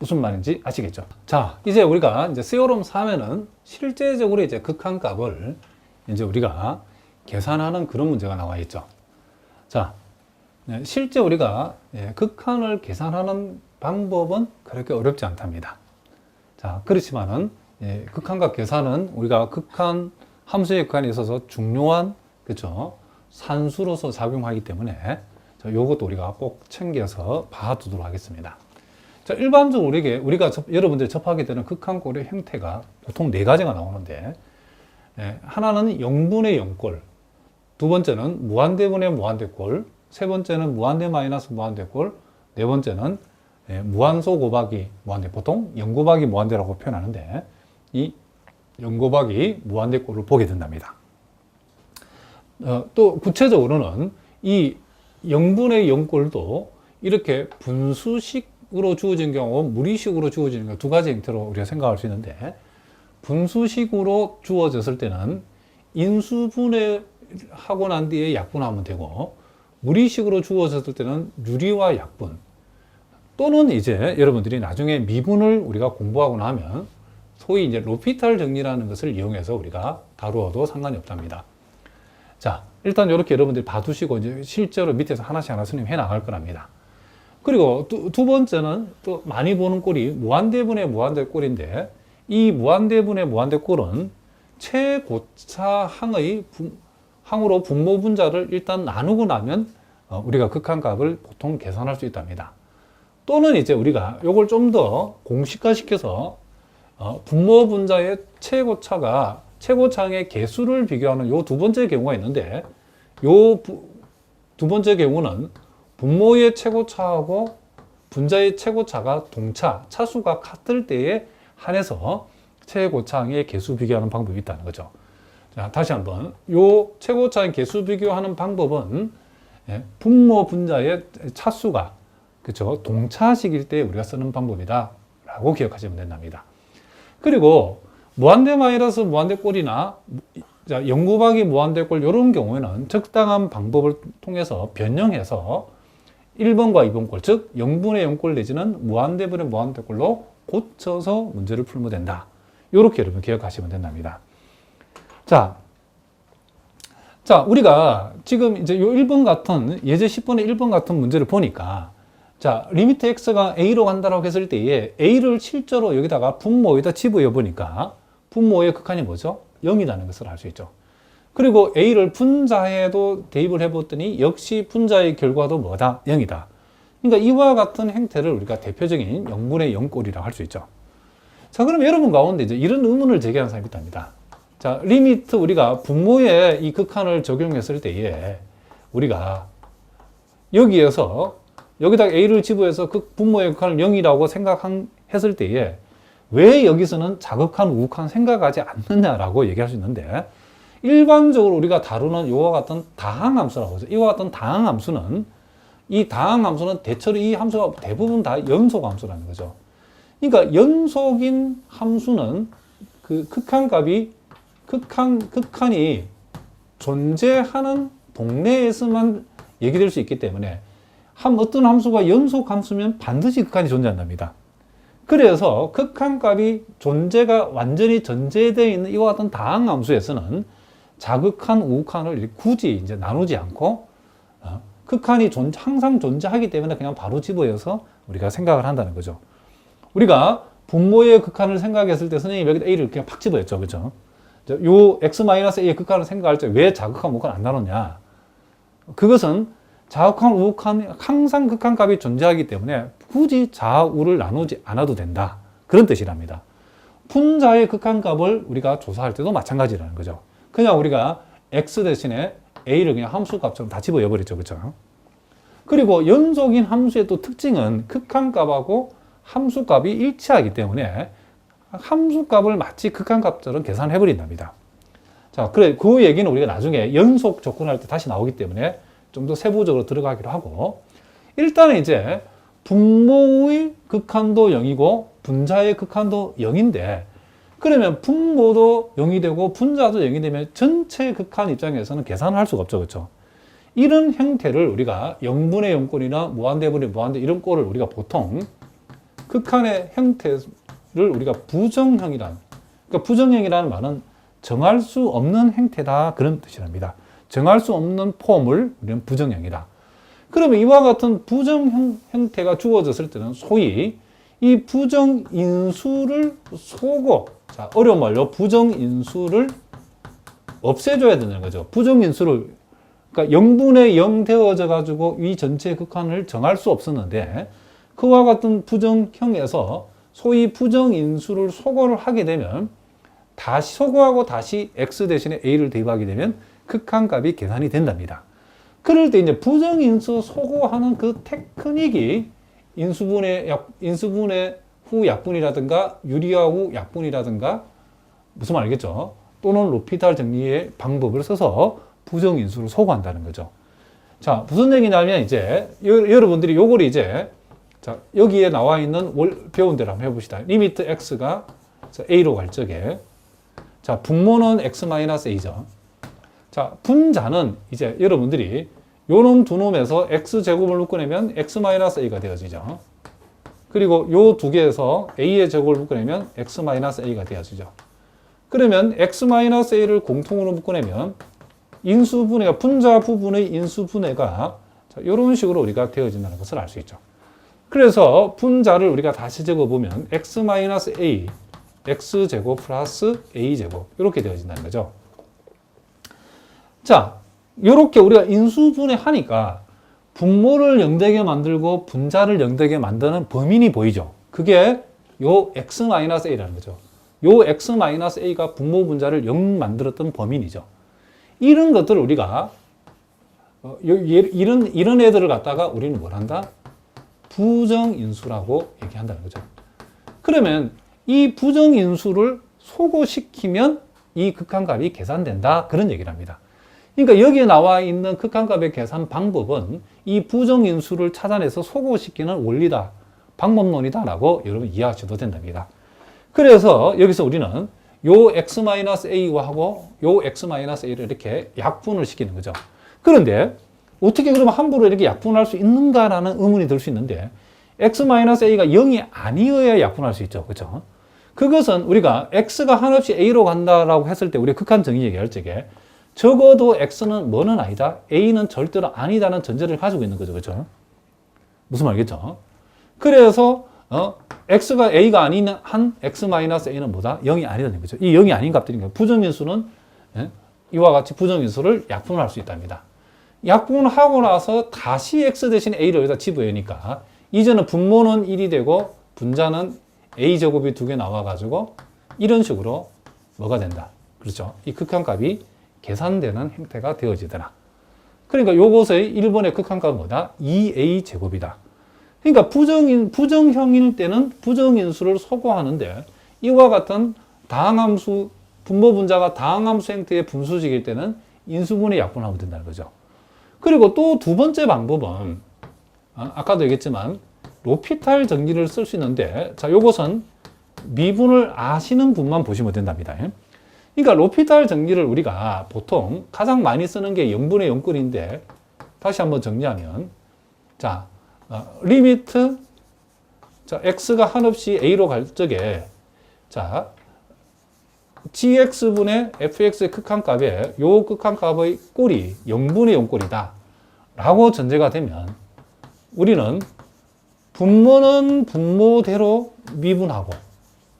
무슨 말인지 아시겠죠? 자, 이제 우리가 이제 세오럼 3에는 실제적으로 이제 극한값을 이제 우리가 계산하는 그런 문제가 나와 있죠. 자, 실제 우리가 극한을 계산하는 방법은 그렇게 어렵지 않답니다. 자, 그렇지만은 극한값 계산은 우리가 극한 함수의 극한에 있어서 중요한 그렇죠? 산수로서 작용하기 때문에 요것도 우리가 꼭 챙겨서 봐두도록 하겠습니다. 자, 일반적으로 우리가 여러분들이 접하게 되는 극한꼴의 형태가 보통 네 가지가 나오는데, 하나는 0분의 0꼴, 두 번째는 무한대분의 무한대꼴, 세 번째는 무한대 마이너스 무한대꼴, 네 번째는 무한소 곱하기 무한대, 보통 0 곱하기 무한대라고 표현하는데, 이 0 곱하기 무한대꼴을 보게 된답니다. 또 구체적으로는 이 0분의 0꼴도 이렇게 분수식으로 주어진 경우, 무리식으로 주어지는 경우 두 가지 형태로 우리가 생각할 수 있는데, 분수식으로 주어졌을 때는 인수분해 하고 난 뒤에 약분하면 되고, 무리식으로 주어졌을 때는 유리와 약분, 또는 이제 여러분들이 나중에 미분을 우리가 공부하고 나면 소위 이제 로피탈 정리라는 것을 이용해서 우리가 다루어도 상관이 없답니다. 자, 일단 이렇게 여러분들이 봐두시고 이제 실제로 밑에서 하나씩 하나씩 해 나갈 거랍니다. 그리고 두 번째는 또 많이 보는 꼴이 무한대분의 무한대꼴인데, 이 무한대분의 무한대꼴은 최고차 항으로 분모 분자를 일단 나누고 나면 우리가 극한값을 보통 계산할 수 있답니다. 또는 이제 우리가 이걸 좀 더 공식화시켜서 분모 분자의 최고차의 개수를 비교하는 요 두 번째 경우가 있는데, 요 두 번째 경우는 분모의 최고차하고 분자의 최고차가 동차, 차수가 같을 때에 한해서 최고차의 개수 비교하는 방법이 있다는 거죠. 자, 다시 한번 요 최고차의 개수 비교하는 방법은 분모 분자의 차수가 그렇죠, 동차식일 때 우리가 쓰는 방법이다 라고 기억하시면 된답니다. 그리고 무한대 마이너스 무한대 꼴이나 0 곱하기 무한대 꼴 이런 경우에는 적당한 방법을 통해서 변형해서 1번과 2번 꼴, 즉 0분의 0꼴 내지는 무한대분의 무한대 꼴로 고쳐서 문제를 풀면 된다. 이렇게 여러분 기억하시면 된답니다. 자, 우리가 지금 이제 요 1번 같은 예제 10번의 1번 같은 문제를 보니까, 자, 리미트 x가 a로 간다라고 했을 때에 a를 실제로 여기다가 분모에다 집어여 보니까 분모의 극한이 뭐죠? 0이라는 것을 알 수 있죠. 그리고 a를 분자에도 대입을 해봤더니 역시 분자의 결과도 뭐다? 0이다. 그러니까 이와 같은 행태를 우리가 대표적인 0분의 0꼴이라고 할 수 있죠. 자, 그럼 여러분 가운데 이제 이런 의문을 제기하는 사람이 있답니다. 자, 리미트 우리가 분모에 이 극한을 적용했을 때에 우리가 여기다 a를 집어해서 그 분모의 극한을 0이라고 생각했을 때에 왜 여기서는 자극한 우극한 생각하지 않느냐라고 얘기할 수 있는데, 일반적으로 우리가 다루는 이와 같은 다항함수라고 하죠. 이와 같은 다항함수는, 이 다항함수는 대체로 이 함수가 대부분 다 연속함수라는 거죠. 그러니까 연속인 함수는 그 극한이 존재하는 동네에서만 얘기될 수 있기 때문에 어떤 함수가 연속함수면 반드시 극한이 존재한답니다. 그래서 극한값이 존재가 완전히 전제되어 있는 이와 같은 다항함수에서는 자극한, 우극한을 굳이 이제 나누지 않고 극한이 항상 존재하기 때문에 그냥 바로 집어여서 우리가 생각을 한다는 거죠. 우리가 분모의 극한을 생각했을 때 선생님이 여기다 a를 그냥 팍 집어였죠, 그죠? 요 x-a의 극한을 생각할 때 왜 자극한, 우극한 안 나눴냐? 그것은 자극한, 우극한 항상 극한값이 존재하기 때문에 굳이 좌우를 나누지 않아도 된다. 그런 뜻이랍니다. 분자의 극한값을 우리가 조사할 때도 마찬가지라는 거죠. 그냥 우리가 x 대신에 a를 그냥 함수값처럼 다 집어여버리죠. 그렇죠? 그리고 연속인 함수의 또 특징은 극한값하고 함수값이 일치하기 때문에 함수값을 마치 극한값처럼 계산해버린답니다. 자, 그래, 그 얘기는 우리가 나중에 연속 접근할 때 다시 나오기 때문에 좀 더 세부적으로 들어가기로 하고, 일단은 이제 분모의 극한도 0이고 분자의 극한도 0인데, 그러면 분모도 0이 되고 분자도 0이 되면 전체 극한 입장에서는 계산을 할 수가 없죠. 그렇죠? 이런 형태를 우리가 0분의 0꼴이나 무한대분의 무한대 이런 꼴을 우리가 보통 극한의 형태를 우리가 부정형이라는, 그러니까 부정형이라는 말은 정할 수 없는 형태다, 그런 뜻이랍니다. 정할 수 없는 폼을 우리는 부정형이다. 그러면 이와 같은 부정 형태가 주어졌을 때는 소위 이 부정인수를 소고, 자, 어려운 말로 부정인수를 없애줘야 되는 거죠. 부정인수를, 그러니까 0분의 0 되어져 가지고 이 전체 극한을 정할 수 없었는데, 그와 같은 부정형에서 소위 부정인수를 소거를 하게 되면, 다시 소거하고 다시 x 대신에 a를 대입하게 되면 극한값이 계산이 된답니다. 그럴 때 이제 부정인수 소거하는 그 테크닉이 인수분해 후 약분이라든가 유리화 후 약분이라든가, 무슨 말 알겠죠? 또는 로피탈 정리의 방법을 써서 부정인수를 소거한다는 거죠. 자, 무슨 얘기냐면 이제 여러분들이 요걸 이제, 자, 여기에 나와 있는 배운 대로 한번 해봅시다. 리미트 x가 a로 갈 적에, 자, 분모는 x-a죠. 자, 분자는 이제 여러분들이 요 놈 두 놈에서 x제곱을 묶어내면 x-a가 되어지죠. 그리고 요 두 개에서 a의 제곱을 묶어내면 x-a가 되어지죠. 그러면 x-a를 공통으로 묶어내면 인수분해가, 분자 부분의 인수분해가 이런 식으로 우리가 되어진다는 것을 알 수 있죠. 그래서 분자를 우리가 다시 적어보면 x-a, x제곱 플러스 a제곱 이렇게 되어진다는 거죠. 자, 이렇게 우리가 인수분해 하니까 분모를 0되게 만들고 분자를 0되게 만드는 범인이 보이죠. 그게 요 x-a라는 거죠. 요 x-a가 분모 분자를 0 만들었던 범인이죠. 이런 것들을 우리가 이런 애들을 갖다가 우리는 뭘 한다? 부정인수라고 얘기한다는 거죠. 그러면 이 부정인수를 소거시키면 이 극한값이 계산된다, 그런 얘기를 합니다. 그러니까 여기에 나와 있는 극한값의 계산 방법은 이 부정인수를 찾아내서 소거시키는 원리다, 방법론이다라고 여러분 이해하셔도 된답니다. 그래서 여기서 우리는 요 x-a와 하고 요 x-a를 이렇게 약분을 시키는 거죠. 그런데 어떻게 그러면 함부로 이렇게 약분할 수 있는가라는 의문이 들 수 있는데, x-a가 0이 아니어야 약분할 수 있죠. 그렇죠? 그것은 우리가 x가 한없이 a로 간다라고 했을 때 우리 극한 정의 얘기할 적에 적어도 x는 뭐는 아니다, a는 절대로 아니다는 전제를 가지고 있는 거죠. 그렇죠? 무슨 말이겠죠? 그래서 x가 a가 아닌 한 x-a는 뭐다? 0이 아니다는 거죠. 이 0이 아닌 값들이니까 부정인수는 이와 같이 부정인수를 약분할 수 있답니다. 약분을 하고 나서 다시 x 대신 a를 여기다 집어넣으니까 이제는 분모는 1이 되고 분자는 a제곱이 2개 나와가지고 이런 식으로 뭐가 된다. 그렇죠? 이 극한값이 계산되는 형태가 되어지더라. 그러니까 요것의 1번의 극한값은 뭐다? 2a제곱이다. 그러니까 부정형일 때는 부정인수를 소거하는데, 이와 같은 다항함수, 분모 분자가 다항함수 형태의 분수식일 때는 인수분해 약분하면 된다는 거죠. 그리고 또 두 번째 방법은, 아까도 얘기했지만 로피탈 정리를 쓸 수 있는데, 자, 요것은 미분을 아시는 분만 보시면 된답니다. 그러니까 로피탈 정리를 우리가 보통 가장 많이 쓰는 게 0분의 0꼴인데, 다시 한번 정리하면, 자, 리미트, 자, x가 한없이 a로 갈 적에, 자, gx분의 fx의 극한값에 요 극한값의 꼴이 0분의 0꼴이다 라고 전제가 되면, 우리는 분모는 분모대로 미분하고,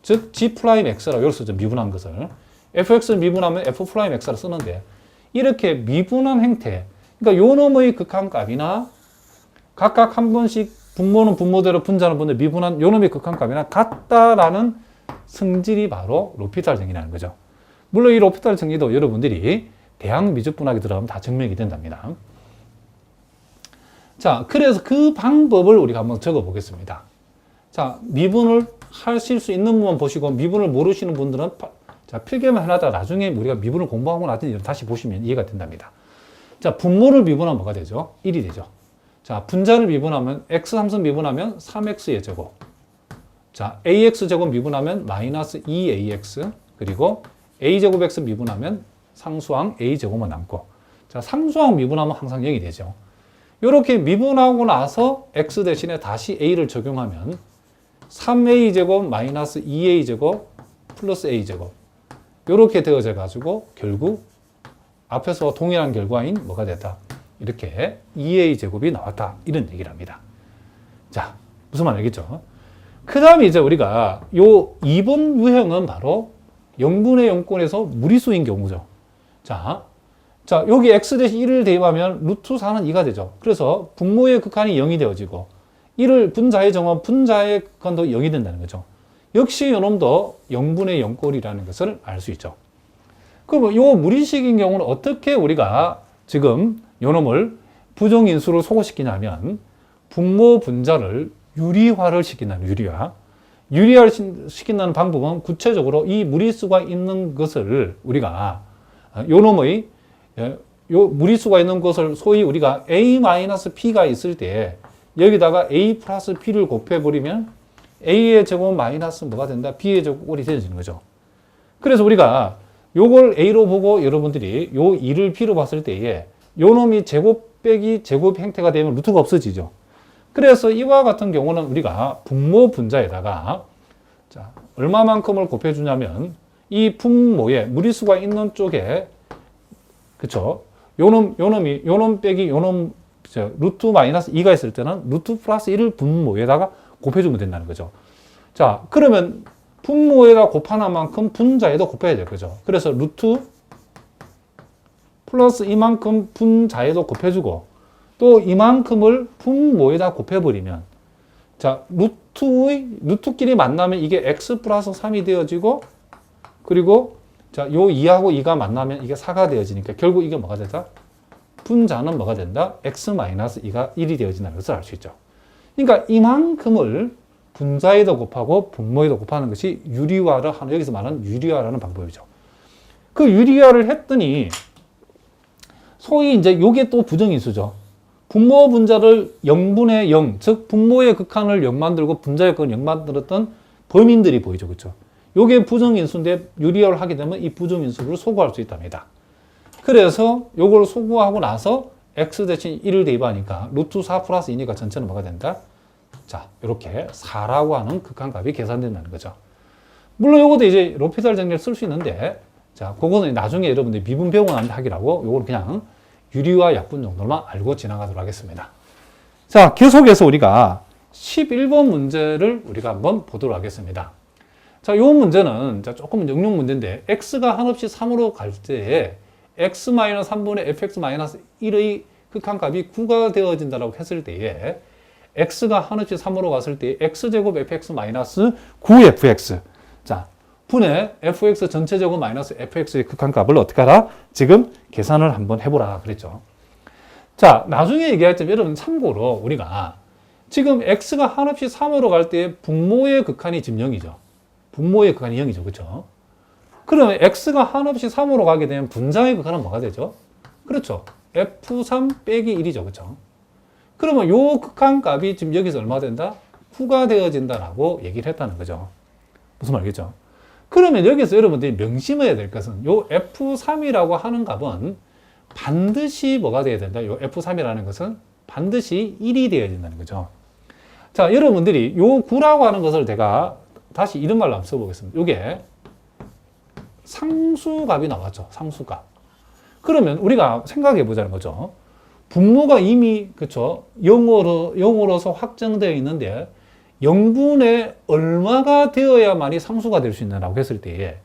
즉 g'x라고 여기서 미분한 것을 fx를 미분하면 f'x를 쓰는데, 이렇게 미분한 형태, 그러니까 요 놈의 극한값이나 각각 한 번씩 분모는 분모대로 분자는 분모대로 미분한 요 놈의 극한값이나 같다라는 성질이 바로 로피탈 정리라는 거죠. 물론 이 로피탈 정리도 여러분들이 대항 미적분학에 들어가면 다 증명이 된답니다. 자, 그래서 그 방법을 우리가 한번 적어 보겠습니다. 자, 미분을 하실 수 있는 분만 보시고 미분을 모르시는 분들은 자, 필기만 해놨다 나중에 우리가 미분을 공부하고 나서 다시 보시면 이해가 된답니다. 자, 분모를 미분하면 뭐가 되죠? 1이 되죠. 자, 분자를 미분하면 x3승 미분하면 3x의 제곱. 자, ax 제곱 미분하면 마이너스 2ax, 그리고 a제곱 x 미분하면 상수항 a제곱만 남고, 자, 상수항 미분하면 항상 0이 되죠. 이렇게 미분하고 나서 x 대신에 다시 a를 적용하면 3a제곱 마이너스 2a제곱 플러스 a제곱 이렇게 되어져 가지고 결국 앞에서 동일한 결과인 뭐가 됐다. 이렇게 2a제곱이 나왔다. 이런 얘기를 합니다. 자, 무슨 말 알겠죠? 그 다음에 이제 우리가 요 2번 유형은 바로 0분의 0권에서 무리수인 경우죠. 자, 여기 x 대신 1을 대입하면 루트 4는 2가 되죠. 그래서 분모의 극한이 0이 되어지고 1을 분자에 정하면 분자의 극한도 0이 된다는 거죠. 역시 요놈도 0분의 0꼴이라는 것을 알 수 있죠. 그럼 요 무리식인 경우는 어떻게 우리가 지금 요놈을 부정인수로 소거시키냐면 분모 분자를 유리화를 시킨다는 유리화를 시킨다는 방법은 구체적으로 이 무리수가 있는 것을 우리가 요놈의 요 무리수가 있는 것을 소위 우리가 a-p가 있을 때 여기다가 a 플러스 p를 곱해버리면 a의 제곱 마이너스 뭐가 된다? b의 제곱이 되어지는 거죠. 그래서 우리가 요걸 a로 보고 여러분들이 요 2를 b로 봤을 때에 요 놈이 제곱 빼기 제곱 형태가 되면 루트가 없어지죠. 그래서 이와 같은 경우는 우리가 분모 분자에다가 자, 얼마만큼을 곱해주냐면 이 분모에 무리수가 있는 쪽에 그쵸? 요놈 빼기 요놈 루트 마이너스 2가 있을 때는 루트 플러스 1을 분모에다가 곱해주면 된다는 거죠. 자, 그러면 분모에다 곱하는 만큼 분자에도 곱해야 될 거죠. 그래서 루트 플러스 이만큼 분자에도 곱해주고 또 이만큼을 분모에다 곱해버리면 자, 루트끼리 만나면 이게 x 플러스 3이 되어지고 그리고 자, 요 2하고 2가 만나면 이게 4가 되어지니까 결국 이게 뭐가 된다? 분자는 뭐가 된다? x 마이너스 2가 1이 되어진다는 것을 알 수 있죠. 그러니까 이만큼을 분자에도 곱하고 분모에도 곱하는 것이 유리화를 하는, 여기서 말하는 유리화라는 방법이죠. 그 유리화를 했더니 소위 이제 요게 또 부정인수죠. 분모 분자를 0분의 0, 즉 분모의 극한을 0 만들고 분자의 극한을 0 만들었던 범인들이 보이죠. 그렇죠? 요게 부정인수인데 유리화를 하게 되면 이 부정인수를 소구할 수 있답니다. 그래서 요걸 소구하고 나서 x 대신 1을 대입하니까 루트 4 플러스 2니까 전체는 뭐가 된다? 자, 이렇게 4라고 하는 극한값이 계산된다는 거죠. 물론 요것도 이제 로피탈 정리를 쓸 수 있는데 자, 그거는 나중에 여러분들이 미분 배우고 난 하기라고 요걸 그냥 유리화 약분 정도만 알고 지나가도록 하겠습니다. 자, 계속해서 우리가 11번 문제를 우리가 한번 보도록 하겠습니다. 자, 요 문제는 조금 응용 문제인데 x가 한없이 3으로 갈 때에 x-3분의 fx-1의 극한값이 9가 되어진다고 했을 때에 x가 한없이 3으로 갔을 때 x제곱 fx-9fx 자, 분의 fx 전체제곱 마이너스 fx의 극한값을 어떻게 하라? 지금 계산을 한번 해보라 그랬죠. 자, 나중에 얘기할 때 여러분 참고로 우리가 지금 x가 한없이 3으로 갈 때 분모의 극한이 지금 0이죠. 분모의 극한이 0이죠. 그렇죠? 그러면 x가 한없이 3으로 가게 되면 분자의 극한은 뭐가 되죠? 그렇죠. f3 빼기 1이죠. 그렇죠? 그러면 요 극한값이 지금 여기서 얼마 된다? 9가 되어진다라고 얘기를 했다는 거죠. 무슨 말이겠죠? 그러면 여기서 여러분들이 명심해야 될 것은 요 f3이라고 하는 값은 반드시 뭐가 돼야 된다? 요 f3이라는 것은 반드시 1이 되어야 된다는 거죠. 자, 여러분들이 요 9라고 하는 것을 제가 다시 이런 말로 한번 써보겠습니다. 요게 상수값이 나왔죠. 상수값. 그러면 우리가 생각해 보자는 거죠. 분모가 이미 그쵸 0으로서 확정되어 있는데 0분의 얼마가 되어야만이 상수가 될 수 있느냐고 했을 때에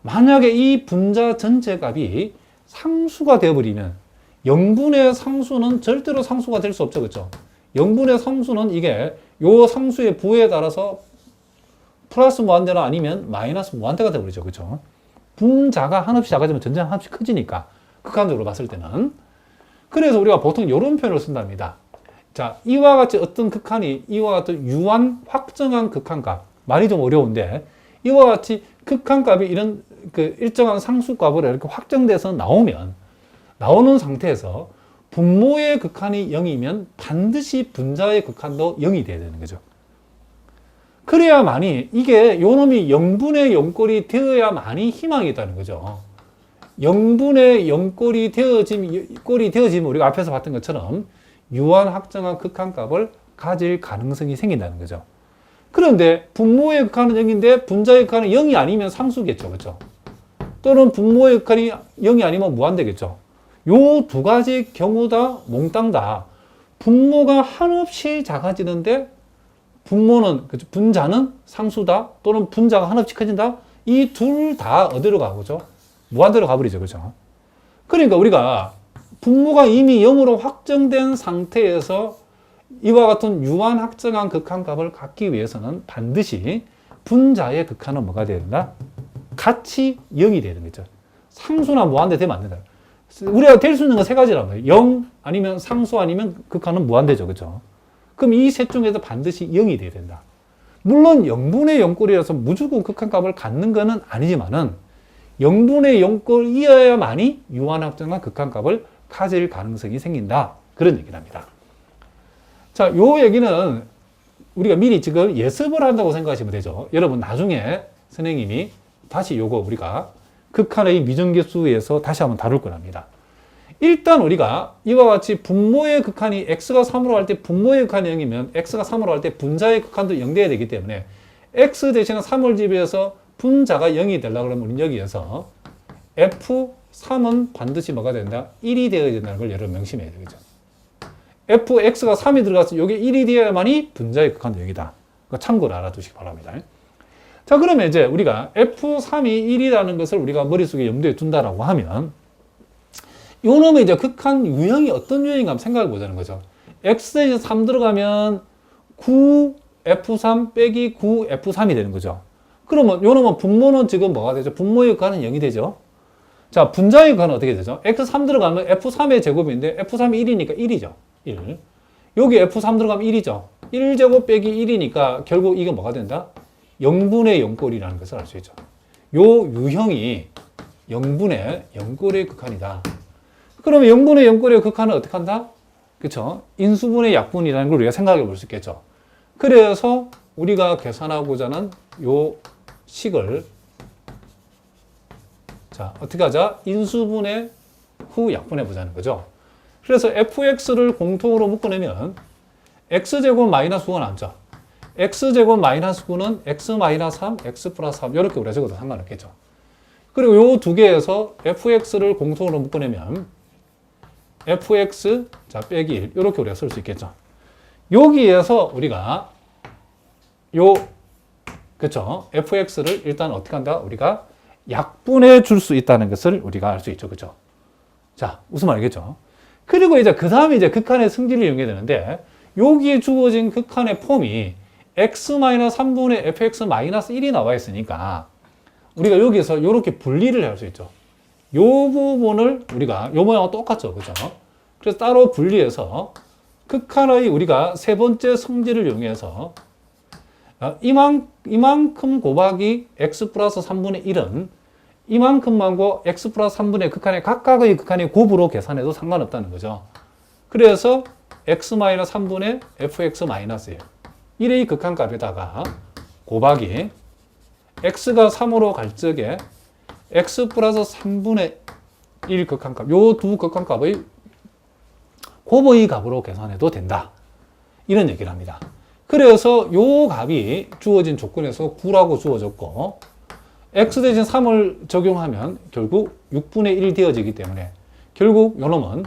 만약에 이 분자 전체 값이 상수가 되어버리면 0분의 상수는 절대로 상수가 될 수 없죠. 그렇죠? 0분의 상수는 이게 요 상수의 부에 따라서 플러스 무한대나 아니면 마이너스 무한대가 되어버리죠. 그렇죠? 분자가 한없이 작아지면 전자가 한없이 커지니까 극한적으로 봤을 때는 그래서 우리가 보통 이런 표현을 쓴답니다. 자, 이와 같이 어떤 극한이 이와 같은 유한 확정한 극한값 말이 좀 어려운데 이와 같이 극한값이 이런 그 일정한 상수값으로 이렇게 확정돼서 나오는 상태에서 분모의 극한이 0이면 반드시 분자의 극한도 0이 돼야 되는 거죠. 그래야만이 이게 요놈이 0분의 0꼴이 되어야만이 희망이 있다는 거죠. 0분의 0꼴이 되어지면 우리가 앞에서 봤던 것처럼 유한 확정한 극한값을 가질 가능성이 생긴다는 거죠. 그런데 분모의 극한은 0인데 분자의 극한은 0이 아니면 상수겠죠. 그렇죠? 또는 분모의 극한이 0이 아니면 무한대겠죠. 요 두 가지 경우 다 몽땅 다 분모가 한없이 작아지는데 분모는, 그렇죠? 분자는 상수다 또는 분자가 한없이 커진다. 이 둘 다 어디로 가보죠? 무한대로 가버리죠. 그렇죠? 그러니까 우리가 분모가 이미 0으로 확정된 상태에서 이와 같은 유한 확정한 극한값을 갖기 위해서는 반드시 분자의 극한은 뭐가 돼야 된다? 같이 0이 돼야 되겠죠. 상수나 무한대 되면 안 된다. 우리가 될 수 있는 건 세 가지란 말이에요. 0 아니면 상수 아니면 극한은 무한대죠. 그렇죠? 그럼 이 셋 중에서 반드시 0이 돼야 된다. 물론 0분의 0꼴이라서 무조건 극한값을 갖는 것은 아니지만은 0분의 0꼴이어야만이 유한 확정한 극한값을 가질 가능성이 생긴다. 그런 얘기를 합니다. 자, 요 얘기는 우리가 미리 지금 예습을 한다고 생각하시면 되죠. 여러분 나중에 선생님이 다시 요거 우리가 극한의 미정계수에서 다시 한번 다룰 거랍니다. 일단 우리가 이와 같이 분모의 극한이 x가 3으로 할 때 분모의 극한이 0이면 x가 3으로 할 때 분자의 극한도 0 돼야 되기 때문에 x 대신에 3을 지배해서 분자가 0이 되려고 그러면 우리는 여기에서 f3은 반드시 뭐가 된다? 1이 되어야 된다는 걸 여러분 명심해야 되겠죠. fx가 3이 들어가서 이게 1이 되어야만이 분자의 극한도 0이다. 그러니까 참고를 알아두시기 바랍니다. 자, 그러면 이제 우리가 f3이 1이라는 것을 우리가 머릿속에 염두에 둔다라고 하면 요 놈의 이제 극한 유형이 어떤 유형인가 한번 생각해 보자는 거죠. x 대신 3 들어가면 9f3 빼기 9f3이 되는 거죠. 그러면 요 놈은 분모는 지금 뭐가 되죠? 분모의 극한은 0이 되죠. 자, 분자의 극한은 어떻게 되죠? x3 들어가면 f3의 제곱인데 f3이 1이니까 1이죠. 1. 여기 f3 들어가면 1이죠. 1제곱 빼기 1이니까 결국 이게 뭐가 된다? 0분의 0꼴이라는 것을 알 수 있죠. 요 유형이 0분의 0꼴의 극한이다. 그러면 0분의 0꼴의 극한은 어떻게 한다? 그쵸? 인수분의 약분이라는 걸 우리가 생각해 볼 수 있겠죠. 그래서 우리가 계산하고자 하는 요 식을 자, 어떻게 하자? 인수분해 후 약분해 보자는 거죠. 그래서 fx를 공통으로 묶어내면 x제곱 마이너스 9가 남죠. x제곱 마이너스 9는 x 마이너스 3, x 플러스 3 이렇게 우리가 적어도 상관없겠죠. 그리고 요 두 개에서 fx를 공통으로 묶어내면 fx 자 빼기 1 이렇게 우리가 쓸 수 있겠죠. 여기에서 우리가 요 그쵸 fx를 일단 어떻게 한다? 우리가 약분해 줄 수 있다는 것을 우리가 알 수 있죠. 그쵸? 자, 무슨 말이겠죠? 그리고 이제 그 다음에 이제 극한의 승질을 이용해야 되는데 여기에 주어진 극한의 폼이 x-3분의 fx-1이 나와 있으니까 우리가 여기서 이렇게 분리를 할 수 있죠. 이 부분을 우리가 요 모양과 똑같죠. 그죠? 그래서 따로 분리해서 극한의 우리가 세 번째 성질을 이용해서 이만큼 곱하기 x 플러스 3분의 1은 이만큼만고 x 플러스 3분의 극한의 각각의 극한의 곱으로 계산해도 상관없다는 거죠. 그래서 x-3분의 fx-1 1의 극한값에다가 곱하기 x가 3으로 갈 적에 x 플러스 3분의 1 극한값 요 두 극한값의 곱의 값으로 계산해도 된다. 이런 얘기를 합니다. 그래서 요 값이 주어진 조건에서 9라고 주어졌고 x 대신 3을 적용하면 결국 6분의 1이 되어지기 때문에 결국 요 놈은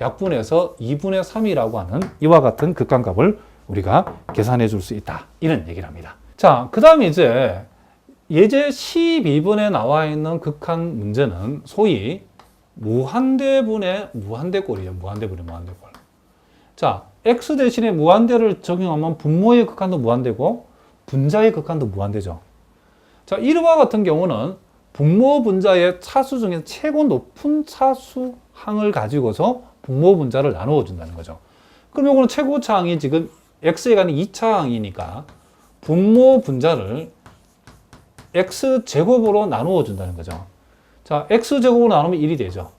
약분해서 2분의 3이라고 하는 이와 같은 극한값을 우리가 계산해 줄 수 있다. 이런 얘기를 합니다. 자, 그 다음에 이제 예제 12번에 나와 있는 극한 문제는 소위 무한대분의 무한대꼴이죠. 무한대분의 무한대꼴. 자, x 대신에 무한대를 적용하면 분모의 극한도 무한대고 분자의 극한도 무한대죠. 자, 이와 같은 경우는 분모 분자의 차수 중에 최고 높은 차수항을 가지고서 분모 분자를 나누어 준다는 거죠. 그럼 이거는 최고차항이 지금 x에 가는 2차항이니까 분모 분자를 x제곱으로 나누어 준다는 거죠. 자, x제곱으로 나누면 1이 되죠.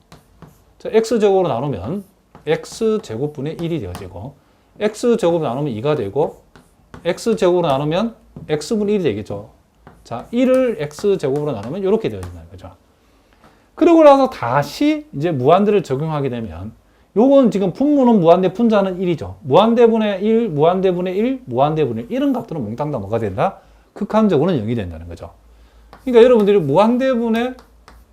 자, x제곱으로 나누면 x제곱분의 1이 되어지고 x제곱으로 나누면 2가 되고 x제곱으로 나누면 x분의 1이 되겠죠. 자, 1을 x제곱으로 나누면 이렇게 되어진다는 거죠. 그러고 나서 다시 이제 무한대를 적용하게 되면 요건 지금 분모는 무한대, 분자는 1이죠. 무한대분의 1, 무한대분의 1, 무한대분의 1 이런 값들은 몽땅 다 뭐가 된다? 극한적으로는 0이 된다는 거죠. 그러니까 여러분들이 무한대분의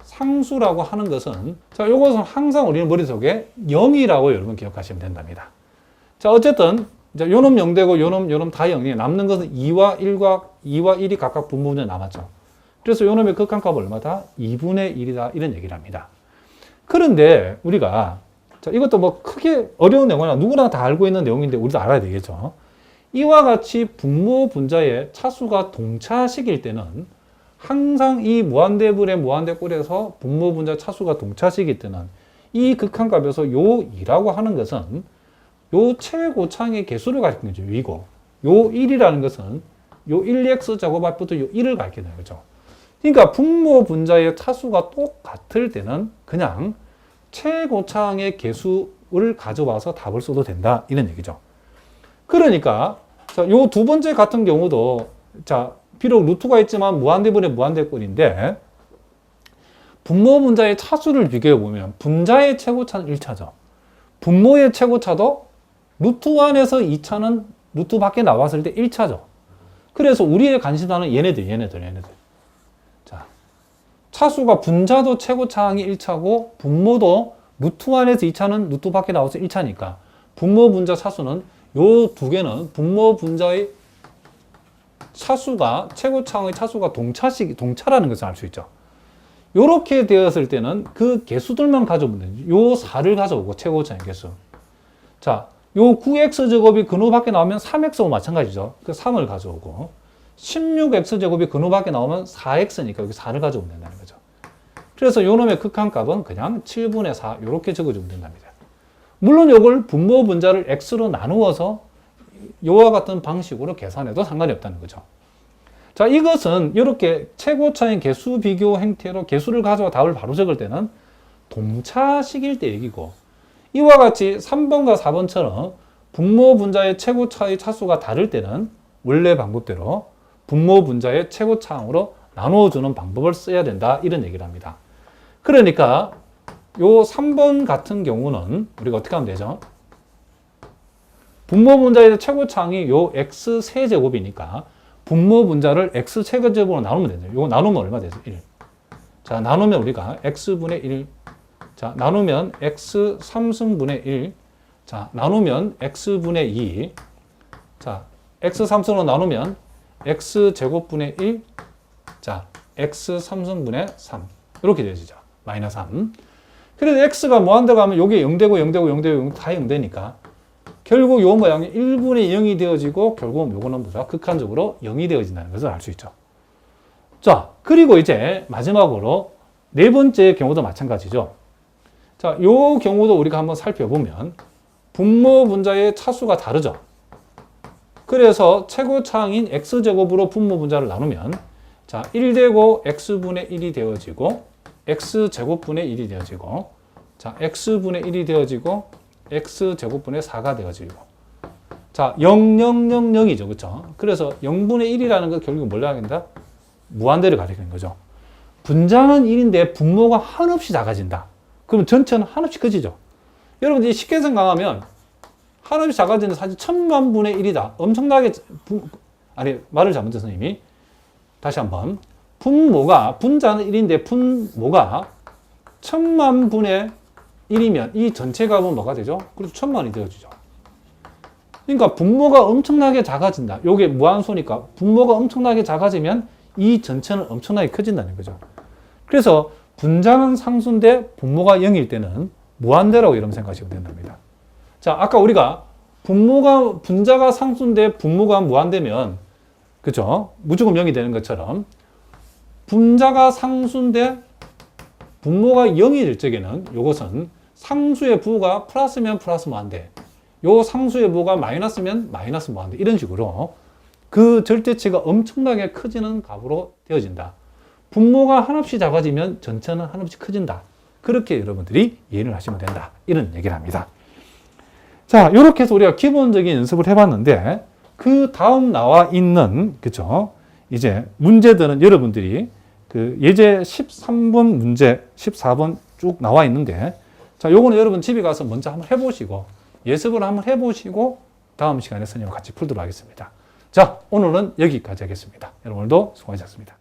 상수라고 하는 것은, 자, 요것은 항상 우리는 머릿속에 0이라고 여러분 기억하시면 된답니다. 자, 어쨌든, 자, 요놈 0되고 요놈 다 0이에요. 남는 것은 2와 1이 각각 분모분자 남았죠. 그래서 요놈의 극한값은 얼마다? 2분의 1이다. 이런 얘기를 합니다. 그런데 우리가, 자, 이것도 뭐 크게 어려운 내용이나 누구나 다 알고 있는 내용인데 우리도 알아야 되겠죠. 이와 같이 분모 분자의 차수가 동차식일 때는 항상 이 무한대분의 무한대꼴에서 분모 분자 차수가 동차식일 때는 이 극한값에서 요 2라고 하는 것은 요 최고차항의 개수를 가리키는 거죠. 이고 요 1이라는 것은 요 1x 제곱합부터 요 1을 가리키는 거죠. 그러니까 분모 분자의 차수가 똑같을 때는 그냥 최고차항의 개수를 가져와서 답을 써도 된다. 이런 얘기죠. 그러니까 요 두 번째 같은 경우도, 자, 비록 루트가 있지만 무한대분의 무한대꼴인데 분모 분자의 차수를 비교해 보면 분자의 최고차는 1차죠. 분모의 최고차도 루트 안에서 2차는 루트 밖에 나왔을 때 1차죠. 그래서 우리의 관심사는 얘네들. 자, 차수가 분자도 최고차항이 1차고 분모도 루트 안에서 2차는 루트 밖에 나와서 1차니까 분모 분자 차수는 요 두 개는 분모 분자의 차수가 최고차항의 차수가 동차라는 것을 알 수 있죠. 요렇게 되었을 때는 그 개수들만 가져오면 되죠. 요 4를 가져오고 최고차항의 개수. 자, 요 9x 제곱이 근호 밖에 나오면 3x와 마찬가지죠. 그 3을 가져오고 16x 제곱이 근호 밖에 나오면 4x니까 여기 4를 가져오면 된다는 거죠. 그래서 요놈의 극한값은 그냥 7분의 4 이렇게 적어주면 된답니다. 물론 요걸 분모 분자를 x로 나누어서 요와 같은 방식으로 계산해도 상관이 없다는 거죠. 자, 이것은 이렇게 최고차인 개수 비교 행태로 개수를 가져와 답을 바로 적을 때는 동차식일 때 얘기고, 이와 같이 3번과 4번처럼 분모 분자의 최고차의 차수가 다를 때는 원래 방법대로 분모 분자의 최고차항으로 나누어주는 방법을 써야 된다. 이런 얘기를 합니다. 그러니까 요 3번 같은 경우는 우리가 어떻게 하면 되죠? 분모 분자의 최고차항이 요 x 세제곱이니까 분모 분자를 x 최고제곱으로 나누면 되죠. 요거 나누면 얼마 되죠? 1. 자, 나누면 우리가 x분의 1. 자, 나누면 x 3승분의 1. 자, 나누면 x분의 2. 자, x 3승으로 나누면 x 제곱분의 1. 자, x 3승분의 3. 이렇게 되어지죠. 마이너스 3. 그래서 x가 무한대 가면 요게 0되고 다 0되니까 결국 요 모양이 1분의 0이 되어지고 결국 요거는 뭐죠? 극한적으로 0이 되어진다는 것을 알 수 있죠. 자, 그리고 이제 마지막으로 네 번째 경우도 마찬가지죠. 자, 요 경우도 우리가 한번 살펴보면 분모 분자의 차수가 다르죠. 그래서 최고차항인 x제곱으로 분모 분자를 나누면, 자, 1되고 x분의 1이 되어지고 x제곱분의 1이 되어지고, 자, x분의 1이 되어지고 x제곱분의 4가 되어지고, 자, 0, 0, 0, 0이죠. 그렇죠? 그래서 0분의 1이라는 건 결국 뭘 가리킨다? 무한대를 가리키는 거죠. 분자는 1인데 분모가 한없이 작아진다. 그럼 전체는 한없이 커지죠. 여러분들이 쉽게 생각하면 한없이 작아지는 사실 1000만분의 1이다. 엄청나게, 말을 잘못했어, 선생님이. 다시 한번. 분자는 1인데 분모가 1000만분의 1이면 이 전체 값은 뭐가 되죠? 그래서 1000만이 되어지죠. 그러니까 분모가 엄청나게 작아진다. 요게 무한소니까 분모가 엄청나게 작아지면 이 전체는 엄청나게 커진다는 거죠. 그래서 분자는 상수인데 분모가 0일 때는 무한대라고 이런 생각하시면 된답니다. 자, 아까 우리가 분자가 상수인데 분모가 무한대면, 그죠? 무조건 0이 되는 것처럼 분자가 상수인데 분모가 0이 될 적에는 요것은 상수의 부가 플러스면 플러스 무한대, 요 상수의 부가 마이너스면 마이너스 무한대, 이런 식으로 그 절대치가 엄청나게 커지는 값으로 되어진다. 분모가 한없이 작아지면 전체는 한없이 커진다. 그렇게 여러분들이 이해를 하시면 된다. 이런 얘기를 합니다. 자, 이렇게 해서 우리가 기본적인 연습을 해봤는데, 그 다음 나와 있는, 그죠? 이제 문제들은 여러분들이 그 예제 13번 문제, 14번 쭉 나와 있는데, 자, 요거는 여러분 집에 가서 먼저 한번 해보시고, 예습을 한번 해보시고, 다음 시간에 선생님과 같이 풀도록 하겠습니다. 자, 오늘은 여기까지 하겠습니다. 여러분 오늘도 수고하셨습니다.